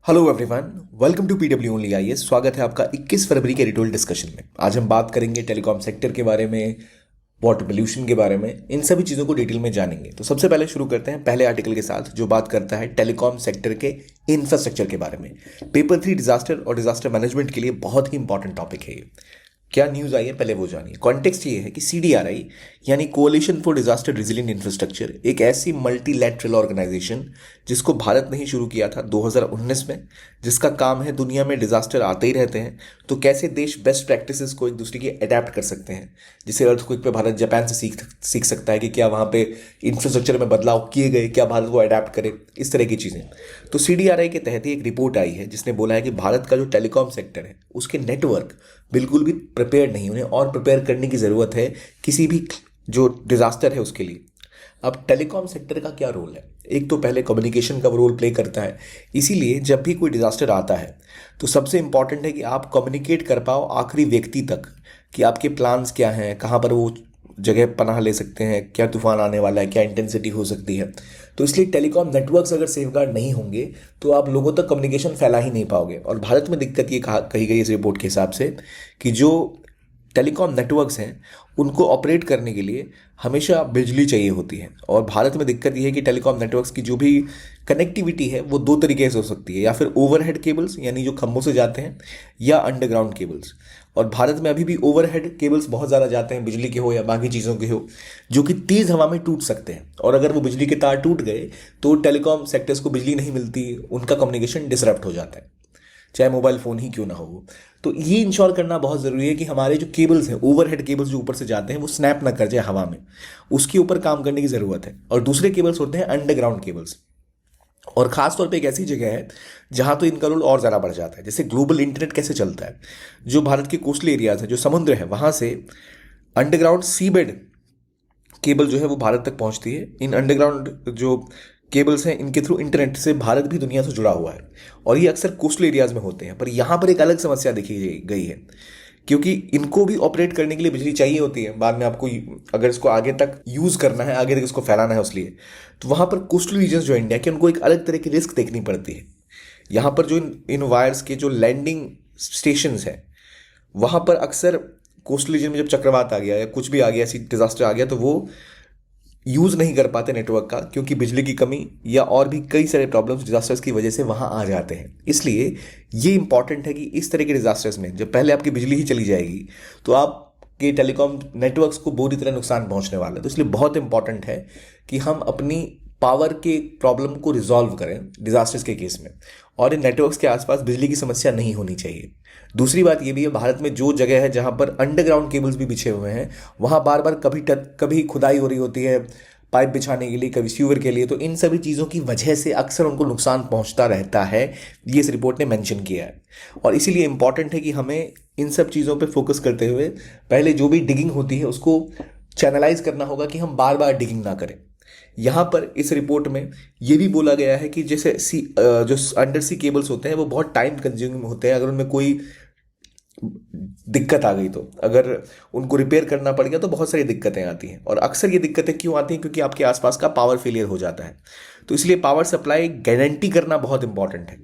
Hello everyone, welcome to PW only IAS. स्वागत है आपका 21 फरवरी के एडिटोरियल डिस्कशन में। आज हम बात करेंगे टेलीकॉम सेक्टर के बारे में, वाटर पोल्यूशन के बारे में, इन सभी चीज़ों को डिटेल में जानेंगे। तो सबसे पहले शुरू करते हैं पहले आर्टिकल के साथ, जो बात करता है टेलीकॉम सेक्टर के इंफ्रास्ट्रक्चर के बारे में। पेपर 3 डिजास्टर और डिजास्टर मैनेजमेंट के लिए बहुत ही इंपॉर्टेंट टॉपिक है ये। क्या न्यूज़ आई है पहले वो जानिए। कॉन्टेक्स्ट ये है कि सीडीआरआई यानी कोalition फॉर डिजास्टर रिजिलियंट इंफ्रास्ट्रक्चर एक ऐसी मल्टीलैटरल ऑर्गेनाइजेशन जिसको भारत ने ही शुरू किया था 2019 में, जिसका काम है दुनिया में डिजास्टर आते ही रहते हैं तो कैसे देश बेस्ट प्रैक्टिसेस को एक दूसरे की अडेप्ट कर सकते हैं। जिसे अर्थक्वेक पे भारत जापान से सीख सकता है कि क्या वहाँ पे इंफ्रास्ट्रक्चर में बदलाव किए गए, क्या भारत वो अडेप्ट करे, इस तरह की चीज़ें। तो सीडीआरआई के तहत ही एक रिपोर्ट आई है जिसने बोला है कि भारत का जो टेलीकॉम सेक्टर है उसके नेटवर्क बिल्कुल भी प्रिपेयर नहीं, उन्हें और प्रिपेयर करने की ज़रूरत है किसी भी जो डिज़ास्टर है उसके लिए। अब टेलीकॉम सेक्टर का क्या रोल है? एक तो पहले कम्युनिकेशन का रोल प्ले करता है, इसीलिए जब भी कोई डिज़ास्टर आता है तो सबसे इंपॉर्टेंट है कि आप कम्युनिकेट कर पाओ आखिरी व्यक्ति तक कि आपके प्लान्स क्या हैं, कहाँ पर वो जगह पनाह ले सकते हैं, क्या तूफान आने वाला है, क्या इंटेंसिटी हो सकती है। तो इसलिए टेलीकॉम नेटवर्क्स अगर सेफगार्ड नहीं होंगे तो आप लोगों तक कम्युनिकेशन फैला ही नहीं पाओगे। और भारत में दिक्कत ये कही गई इस रिपोर्ट के हिसाब से कि जो टेलीकॉम नेटवर्क्स हैं उनको ऑपरेट करने के लिए हमेशा बिजली चाहिए होती है। और भारत में दिक्कत ये है कि टेलीकॉम नेटवर्क्स की जो भी कनेक्टिविटी है वो दो तरीके से हो सकती है, या फिर ओवरहेड केबल्स यानी जो खंभों से जाते हैं, या अंडरग्राउंड केबल्स। और भारत में अभी भी ओवरहेड केबल्स बहुत ज़्यादा जाते हैं, बिजली के हो या बाकी चीज़ों के हो, जो कि तेज़ हवा में टूट सकते हैं। और अगर वो बिजली के तार टूट गए तो टेलीकॉम सेक्टर्स को बिजली नहीं मिलती, उनका कम्युनिकेशन डिसरप्ट हो जाता है, चाहे मोबाइल फ़ोन ही क्यों ना हो। तो ये इंश्योर करना बहुत ज़रूरी है कि हमारे जो केबल्स हैं, ओवरहेड केबल्स जो ऊपर से जाते हैं, वो स्नैप ना कर जाए हवा में, उसके ऊपर काम करने की ज़रूरत है। और दूसरे केबल्स होते हैं अंडरग्राउंड केबल्स, और ख़ास तौर पे एक ऐसी जगह है जहाँ तो इनका रोल और ज़्यादा बढ़ जाता है। जैसे ग्लोबल इंटरनेट कैसे चलता है, जो भारत के कोस्टल एरियाज हैं, जो समुद्र है, वहाँ से अंडरग्राउंड सीबेड केबल जो है वो भारत तक पहुंचती है। इन अंडरग्राउंड जो केबल्स हैं इनके थ्रू इंटरनेट से भारत भी दुनिया से जुड़ा हुआ है, और ये अक्सर कोस्टल एरियाज में होते हैं। पर यहाँ पर एक अलग समस्या देखी गई है, क्योंकि इनको भी ऑपरेट करने के लिए बिजली चाहिए होती है। बाद में आपको अगर इसको आगे तक यूज़ करना है, आगे तक इसको फैलाना है, उसलिए तो वहाँ पर कोस्टल रीजन्स जो इंडिया के, उनको एक अलग तरह की रिस्क देखनी पड़ती है। यहाँ पर जो इन वायर्स के जो लैंडिंग स्टेशंस हैं, वहाँ पर अक्सर कोस्टल रीजन में जब चक्रवात आ गया या कुछ भी आ गया, ऐसी डिजास्टर आ गया, तो वो यूज़ नहीं कर पाते नेटवर्क का, क्योंकि बिजली की कमी या और भी कई सारे प्रॉब्लम्स डिजास्टर्स की वजह से वहाँ आ जाते हैं। इसलिए ये इंपॉर्टेंट है कि इस तरह के डिजास्टर्स में जब पहले आपकी बिजली ही चली जाएगी तो आपके टेलीकॉम नेटवर्क्स को बुरी तरह नुकसान पहुंचने वाला है। तो इसलिए बहुत इंपॉर्टेंट है कि हम अपनी पावर के प्रॉब्लम को रिजॉल्व करें डिजास्टर्स के केस में, और इन नेटवर्क्स के आसपास बिजली की समस्या नहीं होनी चाहिए। दूसरी बात ये भी है, भारत में जो जगह है जहाँ पर अंडरग्राउंड केबल्स भी बिछे हुए हैं, वहाँ बार बार कभी खुदाई हो रही होती है पाइप बिछाने के लिए, कभी सीवर के लिए। तो इन सभी चीज़ों की वजह से अक्सर उनको नुकसान पहुँचता रहता है, ये इस रिपोर्ट ने मेंशन किया है। और इसीलिए इंपॉर्टेंट है कि हमें इन सब चीज़ों पर फोकस करते हुए पहले जो भी डिगिंग होती है उसको चैनलाइज करना होगा कि हम बार बार डिगिंग ना करें। यहाँ पर इस रिपोर्ट में ये भी बोला गया है कि जैसे जो अंडर सी केबल्स होते हैं वो बहुत टाइम कंज्यूमिंग होते हैं। अगर उनमें कोई दिक्कत आ गई, तो अगर उनको रिपेयर करना पड़ गया तो बहुत सारी दिक्कतें आती हैं। और अक्सर ये दिक्कतें क्यों आती हैं? क्योंकि आपके आसपास का पावर फेलियर हो जाता है। तो इसलिए पावर सप्लाई गारंटी करना बहुत इंपॉर्टेंट है।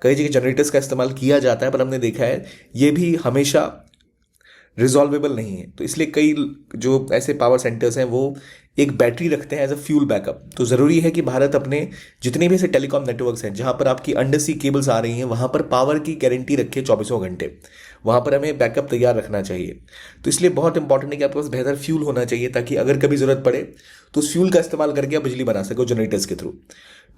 कई जगह जनरेटर्स का इस्तेमाल किया जाता है, पर हमने देखा है ये भी हमेशा रिजॉल्वेबल नहीं है। तो इसलिए कई जो ऐसे पावर सेंटर्स हैं वो एक बैटरी रखते हैं एज अ फ्यूल बैकअप। तो ज़रूरी है कि भारत अपने जितने भी ऐसे टेलीकॉम नेटवर्क्स हैं जहाँ पर आपकी अंडर सी केबल्स आ रही हैं, वहाँ पर पावर की गारंटी रखे 24 घंटे। वहाँ पर हमें बैकअप तैयार रखना चाहिए। तो इसलिए बहुत इंपॉर्टेंट है कि आपके पास बेहतर फ्यूल होना चाहिए, ताकि अगर कभी ज़रूरत पड़े तो उस फ्यूल का इस्तेमाल करके आप बिजली बना सको जनरेटर्स के थ्रू।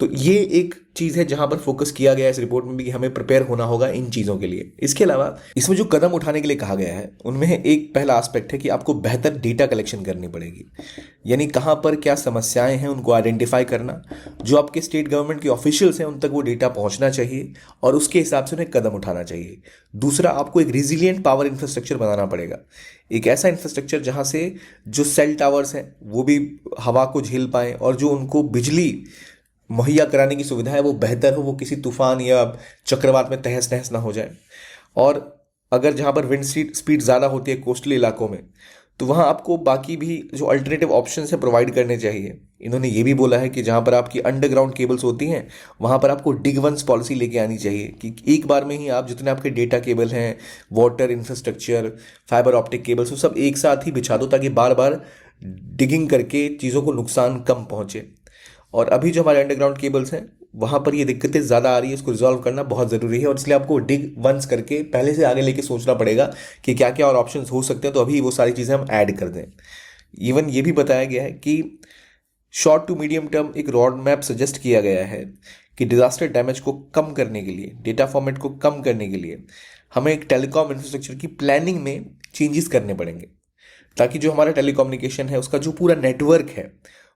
तो ये एक चीज़ है जहाँ पर फोकस किया गया है इस रिपोर्ट में भी, कि हमें प्रिपेयर होना होगा इन चीज़ों के लिए। इसके अलावा इसमें जो कदम उठाने के लिए कहा गया है उनमें एक पहला एस्पेक्ट है कि आपको बेहतर डेटा कलेक्शन करनी पड़ेगी, यानी कहाँ पर क्या समस्याएं हैं उनको आइडेंटिफाई करना। जो आपके स्टेट गवर्नमेंट के ऑफिशियल्स हैं उन तक वो डेटा पहुँचना चाहिए और उसके हिसाब से उन्हें कदम उठाना चाहिए। दूसरा, आपको एक रिजिलियंट पावर इंफ्रास्ट्रक्चर बनाना पड़ेगा, एक ऐसा इंफ्रास्ट्रक्चर जहाँ से जो सेल टावर्स हैं वो भी हवा को झेल पाएँ, और जो उनको बिजली मुहैया कराने की सुविधा है वो बेहतर हो, वो किसी तूफान या चक्रवात में तहस नहस ना हो जाए। और अगर जहाँ पर विंड स्पीड ज़्यादा होती है कोस्टल इलाकों में, तो वहाँ आपको बाकी भी जो अल्टरनेटिव ऑप्शंस है प्रोवाइड करने चाहिए। इन्होंने ये भी बोला है कि जहाँ पर आपकी अंडरग्राउंड केबल्स होती हैं वहाँ पर आपको डिग वंस पॉलिसी लेके आनी चाहिए कि एक बार में ही आप जितने आपके डेटा केबल हैं, water infrastructure, fibre optic cables, वो सब एक साथ ही बिछा दो ताकि बार बार डिगिंग करके चीज़ों को नुकसान कम पहुँचे। और अभी जो हमारे अंडरग्राउंड केबल्स हैं वहाँ पर ये दिक्कतें ज़्यादा आ रही है, इसको रिजॉल्व करना बहुत ज़रूरी है और इसलिए आपको डिग वंस करके पहले से आगे लेके सोचना पड़ेगा कि क्या क्या और ऑप्शंस हो सकते हैं, तो अभी वो सारी चीज़ें हम ऐड कर दें। इवन ये भी बताया गया है कि शॉर्ट टू मीडियम टर्म एक रोड मैप सजेस्ट किया गया है कि डिजास्टर डैमेज को कम करने के लिए, डेटा फॉर्मेट को कम करने के लिए हमें एक टेलीकॉम इंफ्रास्ट्रक्चर की प्लानिंग में चेंजेस करने पड़ेंगे, ताकि जो हमारा टेलीकम्युनिकेशन है उसका जो पूरा नेटवर्क है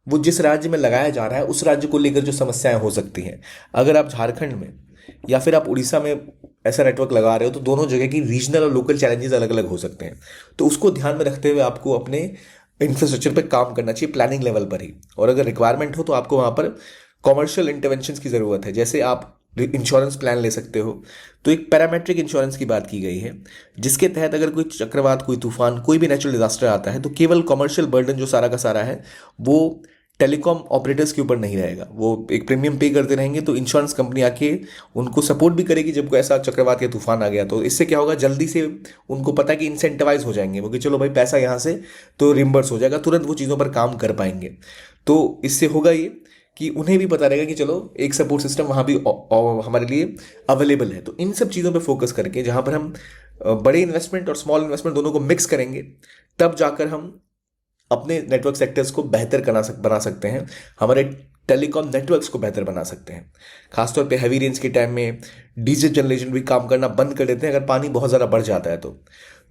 वो जिस राज्य में लगाया जा रहा है उस राज्य को लेकर जो समस्याएं हो सकती हैं, अगर आप झारखंड में या फिर आप उड़ीसा में ऐसा नेटवर्क लगा रहे हो तो दोनों जगह की रीजनल और लोकल चैलेंजेस अलग अलग हो सकते हैं। तो उसको ध्यान में रखते हुए आपको अपने इंफ्रास्ट्रक्चर पे काम करना चाहिए प्लानिंग लेवल पर ही, और अगर रिक्वायरमेंट हो तो आपको वहाँ पर कॉमर्शियल इंटरवेंशन की ज़रूरत है। जैसे आप इंश्योरेंस प्लान ले सकते हो, तो एक पैरामेट्रिक इंश्योरेंस की बात की गई है जिसके तहत अगर कोई चक्रवात, कोई तूफान, कोई भी नेचुरल डिजास्टर आता है तो केवल कॉमर्शियल बर्डन जो सारा का सारा है वो टेलीकॉम ऑपरेटर्स के ऊपर नहीं रहेगा, वो एक प्रीमियम पे करते रहेंगे, तो इंश्योरेंस कंपनी आके उनको सपोर्ट भी करेगी जब कोई ऐसा चक्रवात या तूफान आ गया। तो इससे क्या होगा, जल्दी से उनको पता है कि इंसेंटिवाइज हो जाएंगे वो कि चलो भाई पैसा यहाँ से तो रिम्बर्स हो जाएगा, तुरंत वो चीज़ों पर काम कर पाएंगे। तो इससे होगा ये कि उन्हें भी पता रहेगा कि चलो एक सपोर्ट सिस्टम वहाँ भी हमारे लिए अवेलेबल है। तो इन सब चीज़ों पे फोकस करके जहाँ पर हम बड़े इन्वेस्टमेंट और स्मॉल इन्वेस्टमेंट दोनों को मिक्स करेंगे तब जाकर हम अपने नेटवर्क सेक्टर्स को बेहतर बना सकते हैं, हमारे टेलीकॉम नेटवर्क्स को बेहतर बना सकते हैं। खासतौर पे हैवी रेंज के टाइम में डीजल जनरेशन भी काम करना बंद कर देते हैं अगर पानी बहुत ज़्यादा बढ़ जाता है। तो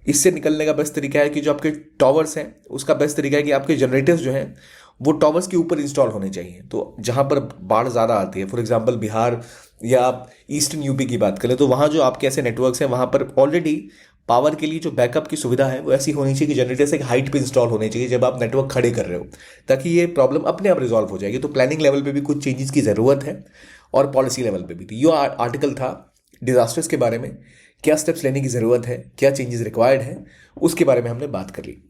इससे निकलने का बेस्ट तरीका है कि जो आपके टॉवर्स हैं उसका बेस्ट तरीका है कि आपके जनरेटर्स जो हैं वो टॉवर्स के ऊपर इंस्टॉल होने चाहिए। तो जहाँ पर बाढ़ ज़्यादा आती है, फॉर एग्जांपल बिहार या आप ईस्टर्न यूपी की बात करें, तो वहाँ जो आपके ऐसे नेटवर्क्स हैं वहाँ पर ऑलरेडी पावर के लिए जो बैकअप की सुविधा है वो ऐसी होनी चाहिए कि जनरेटर्स एक हाइट पे इंस्टॉल होने चाहिए जब आप नेटवर्क खड़े कर रहे हो, ताकि ये प्रॉब्लम अपने आप रिजॉल्व हो जाएगी। तो प्लानिंग लेवल पे भी कुछ चेंजेस की ज़रूरत है और पॉलिसी लेवल पे भी। तो ये आर्टिकल था डिजास्टर्स के बारे में, क्या स्टेप्स लेने की ज़रूरत है, क्या चेंजेस रिक्वायर्ड है, उसके बारे में हमने बात कर ली।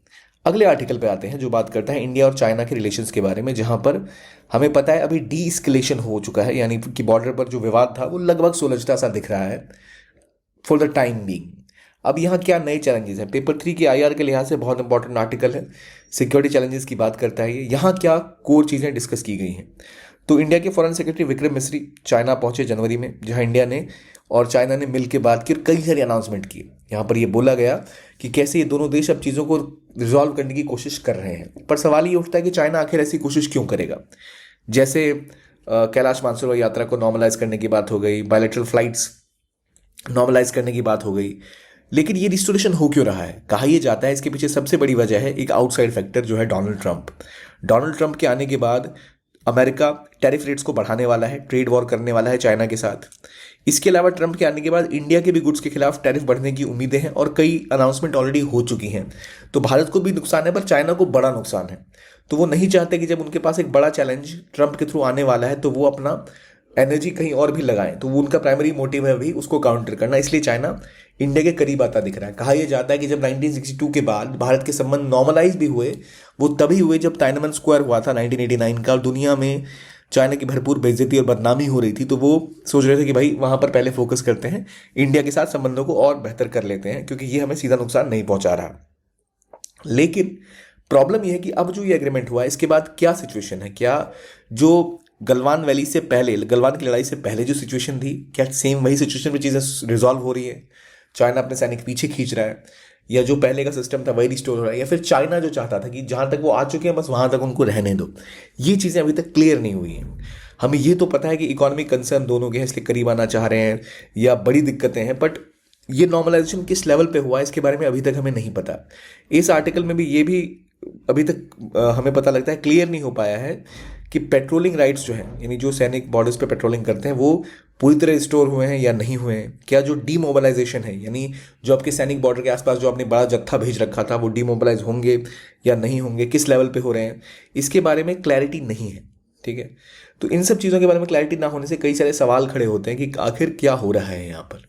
अगले आर्टिकल पे आते हैं जो बात करता है इंडिया और चाइना के रिलेशंस के बारे में, जहां पर हमें पता है अभी डी एस्केलेशन हो चुका है, यानी कि बॉर्डर पर जो विवाद था वो लगभग सुलझता सा दिख रहा है फॉर द टाइम बीइंग। अब यहाँ क्या नए चैलेंजेस हैं, पेपर 3 के आईआर के लिहाज से बहुत इंपॉर्टेंट आर्टिकल है, सिक्योरिटी चैलेंजेस की बात करता है ये। यहाँ क्या कोर चीज़ें डिस्कस की गई हैं। तो इंडिया के foreign secretary Vikram Misri China पहुंचे जनवरी में, जहां इंडिया ने और चाइना ने मिल के बात की और कई सारी अनाउंसमेंट की। यहाँ पर ये बोला गया कि कैसे ये दोनों देश अब चीज़ों को रिजॉल्व करने की कोशिश कर रहे हैं, पर सवाल ये उठता है कि चाइना आखिर ऐसी कोशिश क्यों करेगा। जैसे कैलाश मानसरोवर यात्रा को नॉर्मलाइज करने की बात हो गई, बायलैटरल फ्लाइट्स नॉर्मलाइज करने की बात हो गई, लेकिन ये रिस्टोरेशन हो क्यों रहा है, कहा यह जाता है इसके पीछे सबसे बड़ी वजह है एक आउटसाइड फैक्टर जो है डोनाल्ड ट्रंप। डोनाल्ड ट्रंप के आने के बाद अमेरिका टैरिफ रेट्स को बढ़ाने वाला है, ट्रेड वॉर करने वाला है चाइना के साथ। इसके अलावा ट्रंप के आने के बाद इंडिया के भी गुड्स के खिलाफ टैरिफ बढ़ने की उम्मीदें हैं और कई अनाउंसमेंट ऑलरेडी हो चुकी हैं। तो भारत को भी नुकसान है पर चाइना को बड़ा नुकसान है। तो वो नहीं चाहते कि जब उनके पास एक बड़ा चैलेंज ट्रंप के थ्रू आने वाला है तो वो अपना एनर्जी कहीं और भी लगाएं। तो वो उनका प्राइमरी मोटिव है भी उसको काउंटर करना, इसलिए चाइना इंडिया के करीब आता दिख रहा है। कहा यह जाता है कि जब 1962 के बाद भारत के संबंध नॉर्मलाइज भी हुए वो तभी हुए जब टाइनमन स्क्वायर हुआ था 1989 का, और दुनिया में चाइना की भरपूर बेइज्जती और बदनामी हो रही थी। तो वो सोच रहे थे कि भाई वहां पर पहले फोकस करते हैं, इंडिया के साथ संबंधों को और बेहतर कर लेते हैं क्योंकि ये हमें सीधा नुकसान नहीं पहुंचा रहा। लेकिन प्रॉब्लम यह है कि अब जो ये एग्रीमेंट हुआ है इसके बाद क्या सिचुएशन है, क्या जो गलवान वैली से पहले, गलवान की लड़ाई से पहले जो सिचुएशन थी, क्या सेम वही सिचुएशन में चीज़ें रिजॉल्व हो रही है, चाइना अपने सैनिक पीछे खींच रहा है, या जो पहले का सिस्टम था वही रिस्टोर हो रहा है, या फिर चाइना जो चाहता था कि जहाँ तक वो आ चुके हैं बस वहाँ तक उनको रहने दो। ये चीज़ें अभी तक क्लियर नहीं हुई हैं। हमें ये तो पता है कि इकोनॉमिक कंसर्न दोनों के हैं इसलिए करीब आना चाह रहे हैं या बड़ी दिक्कतें हैं, बट ये नॉर्मलाइजेशन किस लेवल पे हुआ है इसके बारे में अभी तक हमें नहीं पता। इस आर्टिकल में भी ये भी अभी तक हमें पता लगता है क्लियर नहीं हो पाया है कि पेट्रोलिंग राइट्स जो हैं, यानी जो सैनिक बॉर्डर्स पे पेट्रोलिंग करते हैं वो पूरी तरह रिस्टोर हुए हैं या नहीं हुए हैं। क्या जो डीमोबिलाइजेशन है, यानी जो आपके सैनिक बॉर्डर के आसपास जो आपने बड़ा जत्था भेज रखा था वो डीमोबिलाइज होंगे या नहीं होंगे, किस लेवल पे हो रहे हैं, इसके बारे में क्लैरिटी नहीं है। ठीक है, तो इन सब चीज़ों के बारे में क्लैरिटी ना होने से कई सारे सवाल खड़े होते हैं कि आखिर क्या हो रहा है यहाँ पर।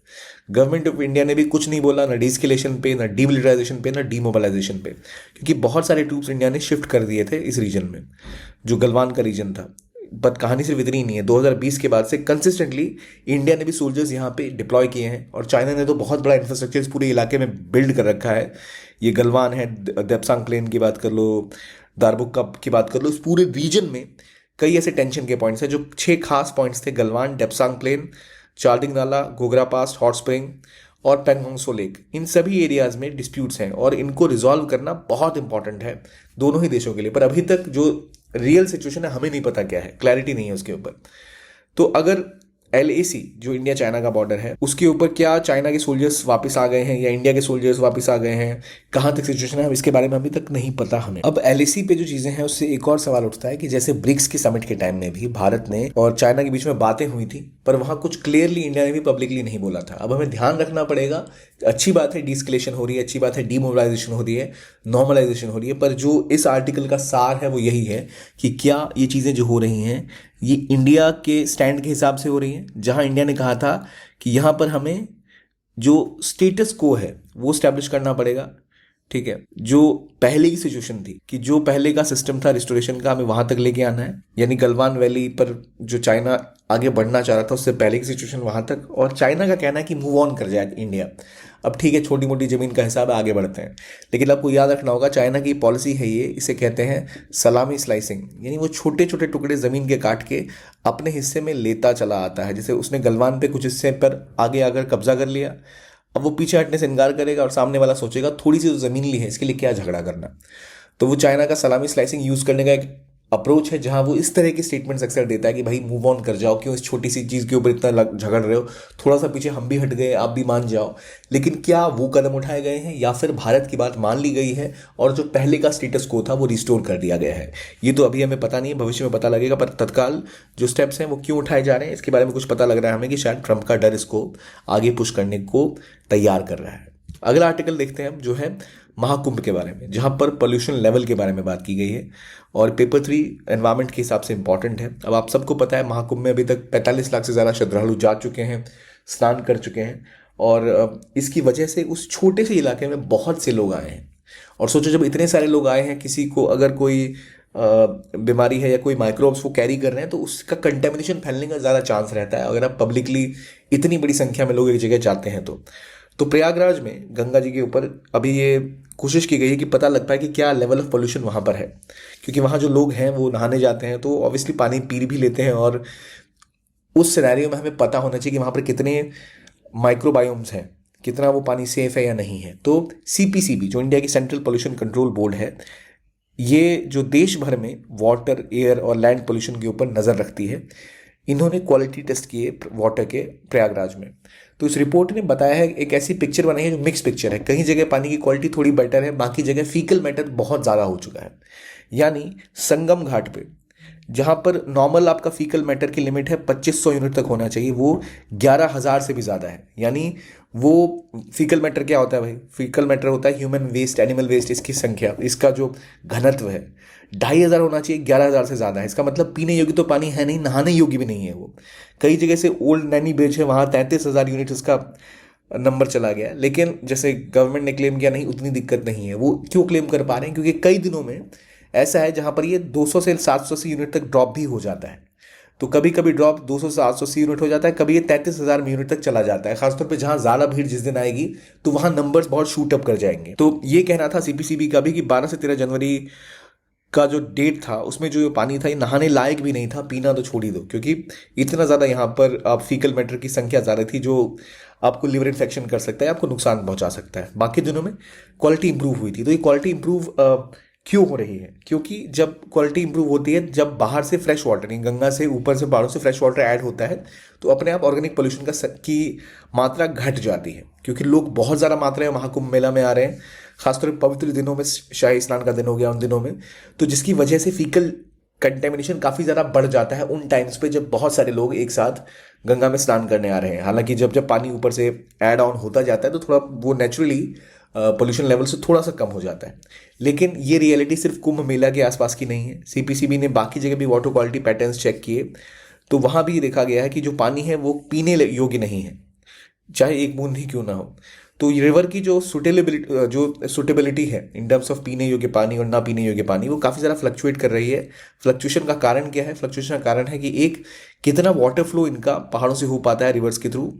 गवर्नमेंट ऑफ इंडिया ने भी कुछ नहीं बोला, ना डीस्केलेशन पे, ना डीमिलिटराइजेशन पे, ना डीमोबिलाइजेशन पे, क्योंकि बहुत सारे ट्रूप्स इंडिया ने शिफ्ट कर दिए थे इस रीजन में, जो गलवान का रीजन था। बट कहानी सिर्फ इतनी नहीं है, 2020 के बाद से कंसिस्टेंटली इंडिया ने भी सोल्जर्स यहाँ पे डिप्लॉय किए हैं, और चाइना ने तो बहुत बड़ा इंफ्रास्ट्रक्चर इस पूरे इलाके में बिल्ड कर रखा है। ये गलवान है, देप्सांग प्लेन की बात कर लो, दारबुक की बात कर लो, इस पूरे रीजन में कई ऐसे टेंशन के पॉइंट्स हैं। जो 6 खास पॉइंट्स थे, गलवान, डेप्सांग प्लेन, चार्डिंग नाला, गोगरा पास, हॉट स्प्रिंग और पेंगोंग सो लेक, इन सभी एरियाज में डिस्प्यूट्स हैं और इनको रिजॉल्व करना बहुत इंपॉर्टेंट है दोनों ही देशों के लिए। पर अभी तक जो रियल सिचुएशन है हमें नहीं पता क्या है, क्लैरिटी नहीं है उसके ऊपर। तो अगर LAC जो इंडिया चाइना का बॉर्डर है, उसके ऊपर क्या चाइना के सोल्जर्स वापस आ गए हैं या इंडिया के सोल्जर्स वापस आ गए हैं, कहाँ तक सिचुएशन है, इसके बारे में अभी तक नहीं पता हमें। अब LAC पे जो चीजें हैं उससे एक और सवाल उठता है कि जैसे ब्रिक्स के समिट के टाइम में भी भारत ने और चाइना के बीच में बातें हुई थी, पर वहां कुछ क्लियरली इंडिया ने भी पब्लिकली नहीं बोला था। अब हमें ध्यान रखना पड़ेगा, अच्छी बात है डीस्केलेशन हो रही है, अच्छी बात है डीमोबिलाइजेशन हो रही है, नॉर्मलाइजेशन हो रही है, पर जो इस आर्टिकल का सार है वो यही है कि क्या ये चीज़ें जो हो रही हैं ये इंडिया के स्टैंड के हिसाब से हो रही हैं, जहां इंडिया ने कहा था कि यहाँ पर हमें जो स्टेटस को है वो स्टैब्लिश करना पड़ेगा। ठीक है, जो पहले की सिचुएशन थी कि जो पहले का सिस्टम था रिस्टोरेशन का, हमें वहां तक लेके आना है, यानी गलवान वैली पर जो चाइना आगे बढ़ना चाह रहा था उससे पहले की सिचुएशन वहां तक, और चाइना का कहना है कि मूव ऑन कर जाए इंडिया। अब ठीक है, छोटी मोटी जमीन का हिसाब है, आगे बढ़ते हैं, लेकिन आपको याद रखना होगा चाइना की पॉलिसी है ये, इसे कहते हैं सलामी स्लाइसिंग, यानी वो छोटे छोटे टुकड़े जमीन के काट के अपने हिस्से में लेता चला आता है। जैसे उसने गलवान पे कुछ हिस्से पर आगे आकर कब्जा कर लिया, अब वो पीछे हटने से इनकार करेगा और सामने वाला सोचेगा थोड़ी सी तो जमीन ली है, इसके लिए क्या झगड़ा करना। तो वो चाइना का सलामी स्लाइसिंग यूज करने का एक अप्रोच है, जहां वो इस तरह की स्टेटमेंट्स अक्सर देता है कि भाई मूव ऑन कर जाओ, क्यों इस छोटी सी चीज के ऊपर इतना झगड़ रहे हो, थोड़ा सा पीछे हम भी हट गए, आप भी मान जाओ। लेकिन क्या वो कदम उठाए गए हैं या फिर भारत की बात मान ली गई है और जो पहले का स्टेटस को था वो रिस्टोर कर दिया गया है, ये तो अभी हमें पता नहीं है, भविष्य में पता लगेगा। पर तत्काल जो स्टेप्स हैं वो क्यों उठाए जा रहे हैं इसके बारे में कुछ पता लग रहा है हमें कि शायद ट्रंप का डर इसको आगे पुश करने को तैयार कर रहा है। अगला आर्टिकल देखते हैं हम, जो है महाकुंभ के बारे में, जहां पर पोल्यूशन लेवल के बारे में बात की गई है, और पेपर 3 एनवायरमेंट के हिसाब से इंपॉर्टेंट है। अब आप सबको पता है महाकुंभ में अभी तक 45 लाख से ज़्यादा श्रद्धालु जा चुके हैं, स्नान कर चुके हैं, और इसकी वजह से उस छोटे से इलाके में बहुत से लोग आए हैं। और सोचो जब इतने सारे लोग आए हैं, किसी को अगर कोई बीमारी है या कोई माइक्रोब्स वो कैरी कर रहे हैं तो उसका कंटेमिनेशन फैलने का ज़्यादा चांस रहता है अगर आप पब्लिकली इतनी बड़ी संख्या में लोग एक जगह जाते हैं तो प्रयागराज में गंगा जी के ऊपर अभी ये कोशिश की गई है कि पता लग पाए कि क्या लेवल ऑफ पोल्यूशन वहाँ पर है, क्योंकि वहाँ जो लोग हैं वो नहाने जाते हैं तो ऑब्वियसली पानी पी भी लेते हैं, और उस सिनेरियो में हमें पता होना चाहिए कि वहाँ पर कितने माइक्रोबायोम्स हैं, कितना वो पानी सेफ है या नहीं है। तो CPCB जो इंडिया की सेंट्रल पोल्यूशन कंट्रोल बोर्ड है, ये जो देश भर में वाटर, एयर और लैंड पोल्यूशन के ऊपर नज़र रखती है, इन्होंने क्वालिटी टेस्ट किए वाटर के प्रयागराज में। तो इस रिपोर्ट ने बताया है, एक ऐसी पिक्चर बनाई है जो मिक्स पिक्चर है, कहीं जगह पानी की क्वालिटी थोड़ी बेटर है, बाकी जगह फीकल मैटर बहुत ज़्यादा हो चुका है। यानी संगम घाट पे जहाँ पर नॉर्मल आपका फीकल मैटर की लिमिट है 2500 यूनिट तक होना चाहिए, वो 11,000 से भी ज़्यादा है। यानी वो फीकल मैटर क्या होता है भाई, फीकल मैटर होता है ह्यूमन वेस्ट, एनिमल वेस्ट, इसकी संख्या, इसका जो घनत्व है 2,500 होना चाहिए, 11,000 से ज़्यादा है। इसका मतलब पीने योग्य तो पानी है नहीं, नहाने योग्य भी नहीं है वो। कई जगह से ओल्ड नैनी ब्रिज है, वहाँ 33,000 यूनिट इसका नंबर चला गया, लेकिन जैसे गवर्नमेंट ने क्लेम किया नहीं उतनी दिक्कत नहीं है। वो क्यों क्लेम कर पा रहे हैं, क्योंकि कई दिनों में ऐसा है जहाँ पर ये 200 से 700 यूनिट तक ड्रॉप भी हो जाता है। तो कभी कभी ड्रॉप 200 से 800 यूनिट हो जाता है, कभी ये 33,000 यूनिट तक चला जाता है, खासतौर पे जहां ज्यादा भीड़ जिस दिन आएगी तो वहां नंबर्स बहुत शूट अप कर जाएंगे। तो ये कहना था CPCB का भी कि 12 से 13 जनवरी का जो डेट था उसमें जो पानी था ये नहाने लायक भी नहीं था, पीना तो छोड़ ही दो, क्योंकि इतना ज़्यादा यहाँ पर आप फीकल मैटर की संख्या ज़्यादा थी जो आपको लिवर इन्फेक्शन कर सकता है, आपको नुकसान पहुंचा सकता है। बाकी दिनों में क्वालिटी इंप्रूव हुई थी। तो ये क्वालिटी इंप्रूव क्यों हो रही है, क्योंकि जब क्वालिटी इंप्रूव होती है, जब बाहर से फ्रेश वाटर, गंगा से ऊपर से पहाड़ों से फ्रेश वाटर ऐड होता है तो अपने आप ऑर्गेनिक पोल्यूशन की मात्रा घट जाती है, क्योंकि लोग बहुत ज़्यादा मात्रा में महाकुंभ मेला में आ रहे हैं, खासतौर पर पवित्र दिनों में, शाही स्नान का दिन हो गया उन दिनों में, तो जिसकी वजह से फीकल कंटेमिनेशन काफ़ी ज़्यादा बढ़ जाता है उन टाइम्स पे जब बहुत सारे लोग एक साथ गंगा में स्नान करने आ रहे हैं। हालांकि जब जब पानी ऊपर से ऐड ऑन होता जाता है तो थोड़ा वो नेचुरली पोल्यूशन लेवल से थोड़ा सा कम हो जाता है। लेकिन ये रियलिटी सिर्फ कुंभ मेला के आसपास की नहीं है। सीपीसीबी ने बाकी जगह भी वाटर क्वालिटी पैटर्न्स चेक किए, तो वहाँ भी देखा गया है कि जो पानी है वो पीने योग्य नहीं है, चाहे एक बूंद ही क्यों ना हो। तो रिवर की जो सुटेबिलिटी है इन टर्म्स ऑफ पीने योग्य पानी और ना पीने योग्य पानी, वो काफ़ी ज़्यादा फ्लक्चुएट कर रही है। फ्लक्चुएशन का कारण क्या है? फ्लक्चुएशन का कारण है कि एक, कितना वाटर फ्लो इनका पहाड़ों से हो पाता है रिवर्स के थ्रू,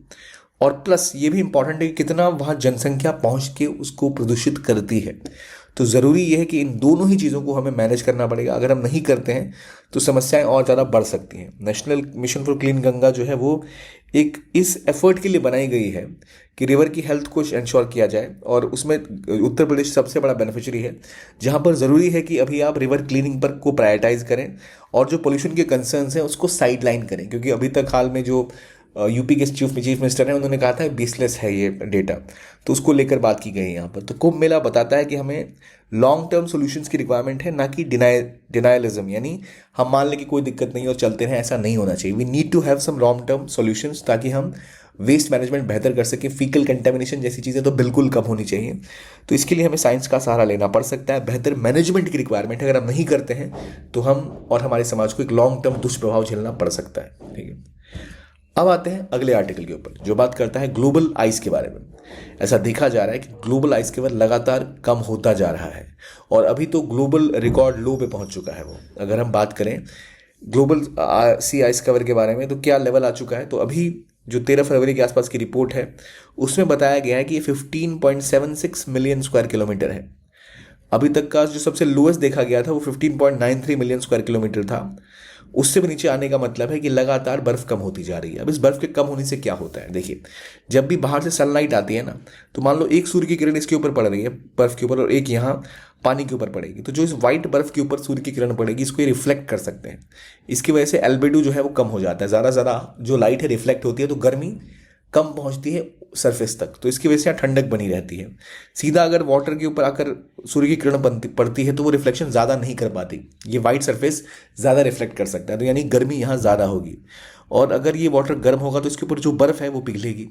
और प्लस ये भी इंपॉर्टेंट है कि कितना वहाँ जनसंख्या पहुँच के उसको प्रदूषित करती है। तो ज़रूरी ये है कि इन दोनों ही चीज़ों को हमें मैनेज करना पड़ेगा। अगर हम नहीं करते हैं तो समस्याएं और ज़्यादा बढ़ सकती हैं। National mission for clean Ganga जो है वो एक इस एफर्ट के लिए बनाई गई है कि रिवर की हेल्थ को इंश्योर किया जाए, और उसमें उत्तर प्रदेश सबसे बड़ा बेनिफिशियरी है, जहाँ पर ज़रूरी है कि अभी आप रिवर क्लीनिंग पर को प्रायोरिटाइज करें और जो पोल्यूशन के कंसर्न्स हैं उसको साइड लाइन करें। क्योंकि अभी तक हाल में जो यूपी के चीफ मिनिस्टर हैं उन्होंने कहा था बेसलेस है ये डेटा, तो उसको लेकर बात की गई है यहाँ पर। तो कुंभ मेला बताता है कि हमें लॉन्ग टर्म सॉल्यूशंस की रिक्वायरमेंट है, ना कि डिनायलिज्म, यानी हम मान लें कि कोई दिक्कत नहीं और चलते रहें, ऐसा नहीं होना चाहिए। We need to have some long term solutions ताकि हम वेस्ट मैनेजमेंट बेहतर कर सकें। फीकल कंटेमिनेशन जैसी चीज़ें तो बिल्कुल कम होनी चाहिए। तो इसके लिए हमें साइंस का सहारा लेना पड़ सकता है। बेहतर मैनेजमेंट की रिक्वायरमेंट है, अगर हम नहीं करते हैं तो हम और हमारे समाज को एक लॉन्ग टर्म दुष्प्रभाव झेलना पड़ सकता है। ठीक है, अब आते हैं अगले आर्टिकल के ऊपर जो बात करता है ग्लोबल आइस के बारे में। ऐसा देखा जा रहा है कि ग्लोबल आइस केवल लगातार कम होता जा रहा है और अभी तो ग्लोबल रिकॉर्ड लो पे पहुंच चुका है वो। अगर हम बात करें ग्लोबल सी आइस कवर के बारे में तो क्या लेवल आ चुका है, तो अभी जो 13 फरवरी के आसपास की रिपोर्ट है उसमें बताया गया है कि ये 15.76 मिलियन स्क्वायर किलोमीटर है। अभी तक का जो सबसे लोएस्ट देखा गया था वो 15.93 मिलियन स्क्वायर किलोमीटर था। उससे भी नीचे आने का मतलब है कि लगातार बर्फ कम होती जा रही है। अब इस बर्फ के कम होने से क्या होता है, देखिए, जब भी बाहर से सनलाइट आती है ना, तो मान लो एक सूर्य की किरण इसके ऊपर पड़ रही है बर्फ के ऊपर और एक यहाँ पानी के ऊपर पड़ेगी, तो जो इस वाइट बर्फ के ऊपर सूर्य की किरण पड़ेगी इसको ये रिफ्लेक्ट कर सकते हैं। इसकी वजह से एल्बेडो जो है वो कम हो जाता है, ज़्यादा ज़्यादा जो लाइट है रिफ्लेक्ट होती है तो गर्मी कम पहुंचती है सरफेस तक, तो इसकी वजह से यहाँ ठंडक बनी रहती है। सीधा अगर वाटर के ऊपर आकर सूर्य की किरण पड़ती है तो वो रिफ्लेक्शन ज़्यादा नहीं कर पाती, ये वाइट सरफेस ज़्यादा रिफ्लेक्ट कर सकता है, तो यानी गर्मी यहाँ ज़्यादा होगी। और अगर ये वाटर गर्म होगा तो इसके ऊपर जो बर्फ़ है वो पिघलेगी,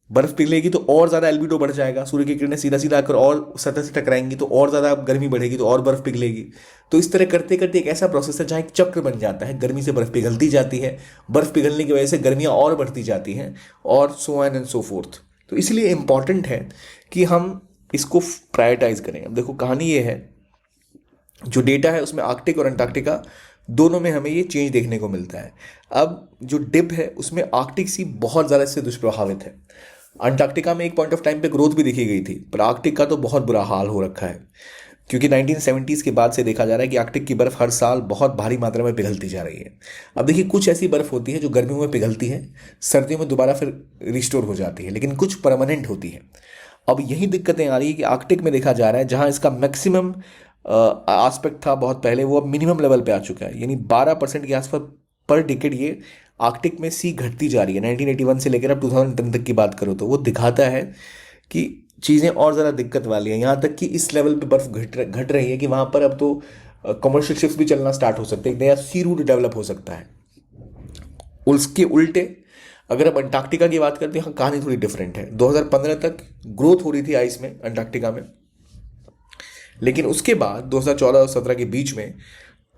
बर्फ पिघलेगी तो और ज़्यादा एल्बिडो बढ़ जाएगा, सूर्य की किरणें सीधा सीधा आकर और सतह से टकराएंगी तो और ज़्यादा गर्मी बढ़ेगी तो और बर्फ पिघलेगी। तो इस तरह करते करते एक ऐसा प्रोसेस है जहाँ एक चक्र बन जाता है, गर्मी से बर्फ पिघलती जाती है, बर्फ पिघलने की वजह से गर्मियाँ और बढ़ती जाती हैं, और so on and so fourth. तो इसलिए इम्पॉर्टेंट है कि हम इसको प्रायोरिटाइज करें। अब देखो कहानी ये है, जो डेटा है उसमें आर्कटिक और अंटार्कटिका दोनों में हमें ये चेंज देखने को मिलता है। अब जो डिप है उसमें आर्कटिक सी बहुत ज़्यादा इससे दुष्प्रभावित है। अंटार्कटिका में एक पॉइंट ऑफ टाइम पे ग्रोथ भी दिखी गई थी, पर आर्कटिक का तो बहुत बुरा हाल हो रखा है, क्योंकि 1970s के बाद से देखा जा रहा है कि आर्कटिक की बर्फ़ हर साल बहुत भारी मात्रा में पिघलती जा रही है। अब देखिए, कुछ ऐसी बर्फ़ होती है जो गर्मियों में पिघलती है, सर्दियों में दोबारा फिर रिस्टोर हो जाती है, लेकिन कुछ परमानेंट होती है। अब यही दिक्कतें आ रही है कि आर्कटिक में देखा जा रहा है जहाँ इसका मैक्सिमम आस्पेक्ट था बहुत पहले, वो अब मिनिमम लेवल पे आ चुका है, यानी 12% के आसपास पर डिकेड ये आर्कटिक में सी घटती जा रही है। 1981 से लेकर अब 2010 तक की बात करो तो वो दिखाता है कि चीज़ें और ज़्यादा दिक्कत वाली हैं। यहाँ तक कि इस लेवल पे बर्फ़ घट रही है कि वहाँ पर अब तो कमर्शियल शिप्स भी चलना स्टार्ट हो सकते हैं, एक नया सी रूट डेवलप हो सकता है। उसके उल्टे अगर अब अंटार्कटिका की बात करते हैं, यहाँ कहानी थोड़ी डिफरेंट है। 2015 तक ग्रोथ हो रही थी आइस में अंटार्कटिका में, लेकिन उसके बाद 2014 और 17 के बीच में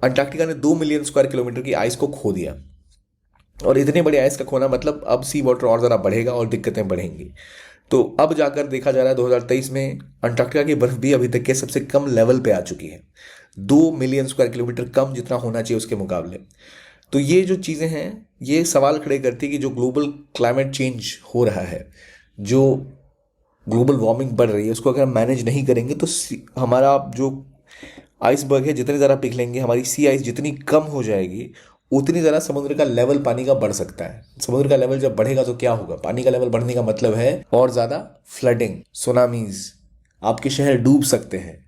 अंटार्कटिका ने 2 मिलियन स्क्वायर किलोमीटर की आइस को खो दिया, और इतने बड़े आइस का खोना मतलब अब सी वाटर और ज़्यादा बढ़ेगा और दिक्कतें बढ़ेंगी। तो अब जाकर देखा जा रहा है 2023 में अंटार्कटिका की बर्फ़ भी अभी तक के सबसे कम लेवल पे आ चुकी है, 2 मिलियन स्क्वायर किलोमीटर कम जितना होना चाहिए उसके मुकाबले। तो ये जो चीज़ें हैं ये सवाल खड़े करती है कि जो ग्लोबल क्लाइमेट चेंज हो रहा है, जो ग्लोबल वार्मिंग बढ़ रही है, उसको अगर हम मैनेज नहीं करेंगे तो हमारा जो आइसबर्ग है जितने ज़्यादा पिघलेंगे, हमारी सी आइस जितनी कम हो जाएगी, उतनी ज़्यादा समुद्र का लेवल पानी का बढ़ सकता है। समुद्र का लेवल जब बढ़ेगा तो क्या होगा, पानी का लेवल बढ़ने का मतलब है और ज़्यादा फ्लडिंग, सुनामीज, आपके शहर डूब सकते हैं।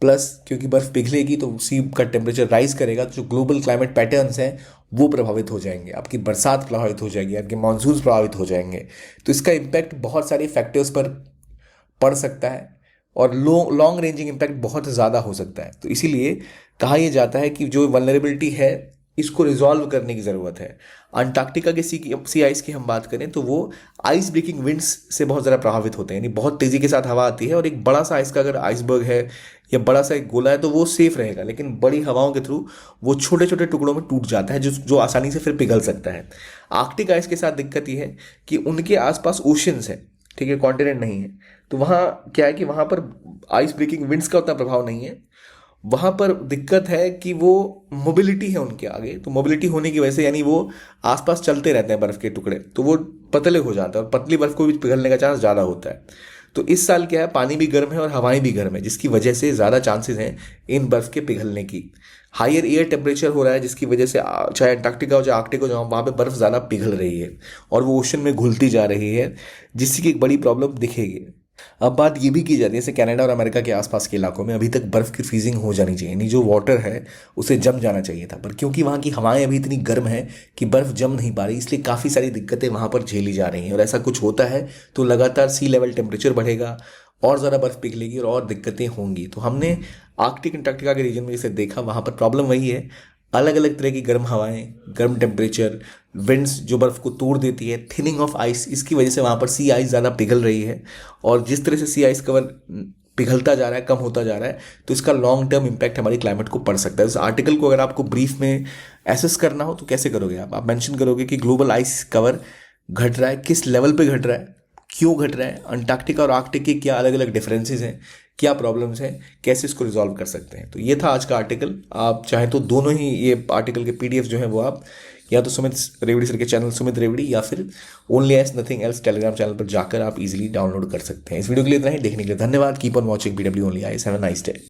प्लस क्योंकि बर्फ़ पिघलेगी तो सी का टेम्परेचर राइज करेगा, तो जो ग्लोबल क्लाइमेट पैटर्न्स हैं वो प्रभावित हो जाएंगे, आपकी बरसात प्रभावित हो जाएगी, आपके मानसून प्रभावित हो जाएंगे। तो इसका इम्पैक्ट बहुत सारे फैक्टर्स पर पड़ सकता है और लॉन्ग रेंजिंग इम्पैक्ट बहुत ज़्यादा हो सकता है। तो इसीलिए कहा यह जाता है कि जो वल्नरेबिलिटी है इसको रिजॉल्व करने की ज़रूरत है। अंटार्कटिका के सी आइस की हम बात करें तो वो आइस ब्रेकिंग विंड्स से बहुत ज़्यादा प्रभावित होते हैं, यानी बहुत तेज़ी के साथ हवा आती है, और एक बड़ा सा आइस का अगर आइसबर्ग है या बड़ा सा एक गोला है तो वो सेफ रहेगा, लेकिन बड़ी हवाओं के थ्रू वो छोटे छोटे टुकड़ों में टूट जाता है, जो जो आसानी से फिर पिघल सकता है। आर्कटिक आइस के साथ दिक्कत ये है कि उनके आसपास ओशंस है, ठीक है, कॉन्टिनेंट नहीं है, तो वहाँ क्या है कि वहाँ पर आइस ब्रेकिंग विंड्स का उतना प्रभाव नहीं है। वहाँ पर दिक्कत है कि वो मोबिलिटी है उनके आगे, तो मोबिलिटी होने की वजह से यानी वो आसपास चलते रहते हैं बर्फ़ के टुकड़े, तो वो पतले हो जाते हैं और पतली बर्फ़ को भी पिघलने का चांस ज़्यादा होता है। तो इस साल क्या है, पानी भी गर्म है और हवाएं भी गर्म है, जिसकी वजह से ज़्यादा चांसेस हैं इन बर्फ़ के पिघलने की। हायर एयर टेम्परेचर हो रहा है, जिसकी वजह से चाहे अंटार्कटिका हो चाहे आर्कटिक हो, जहाँ वहाँ पे बर्फ़ ज़्यादा पिघल रही है और वो ओशन में घुलती जा रही है, जिसकी एक बड़ी प्रॉब्लम दिखेगी। अब बात ये भी की जाती है, जैसे कनाडा और अमेरिका के आसपास के इलाकों में अभी तक बर्फ़ की फ्रीजिंग हो जानी चाहिए, यानी जो वाटर है उसे जम जाना चाहिए था, पर क्योंकि वहाँ की हवाएं अभी इतनी गर्म है कि बर्फ़ जम नहीं पा रही, इसलिए काफ़ी सारी दिक्कतें वहाँ पर झेली जा रही हैं। और ऐसा कुछ होता है तो लगातार सी लेवल टेम्परेचर बढ़ेगा और ज़्यादा बर्फ़ पिघलेगी और दिक्कतें होंगी। तो हमने आर्कटिक अंटार्कटिका के रीजन में जैसे देखा, वहाँ पर प्रॉब्लम वही है, अलग अलग तरह की गर्म हवाएं, गर्म टेम्परेचर, विंड्स जो बर्फ़ को तोड़ देती है, थिनिंग ऑफ आइस, इसकी वजह से वहाँ पर सी आइस ज़्यादा पिघल रही है। और जिस तरह से सी आइस कवर पिघलता जा रहा है, कम होता जा रहा है, तो इसका लॉन्ग टर्म इम्पैक्ट हमारी क्लाइमेट को पड़ सकता है। इस आर्टिकल को अगर आपको ब्रीफ में एसेस करना हो तो कैसे करोगे आप मेंशन करोगे कि ग्लोबल आइस कवर घट रहा है, किस लेवल पे घट रहा है, क्यों घट रहा है, अंटार्कटिका और आर्कटिक के क्या अलग अलग डिफरेंसेस हैं, क्या प्रॉब्लम्स हैं, कैसे इसको रिजॉल्व कर सकते हैं। तो ये था आज का आर्टिकल। आप चाहें तो दोनों ही ये आर्टिकल के पीडीएफ जो है वो आप या तो सुमित रेवड़ी सर के चैनल सुमित रेवड़ी या फिर only S nothing else Telegram channel पर जाकर आप इजीली डाउनलोड कर सकते हैं। इस वीडियो के लिए इतना ही, देखने के लिए धन्यवाद। Keep on watching BW only IAS. Have a nice day.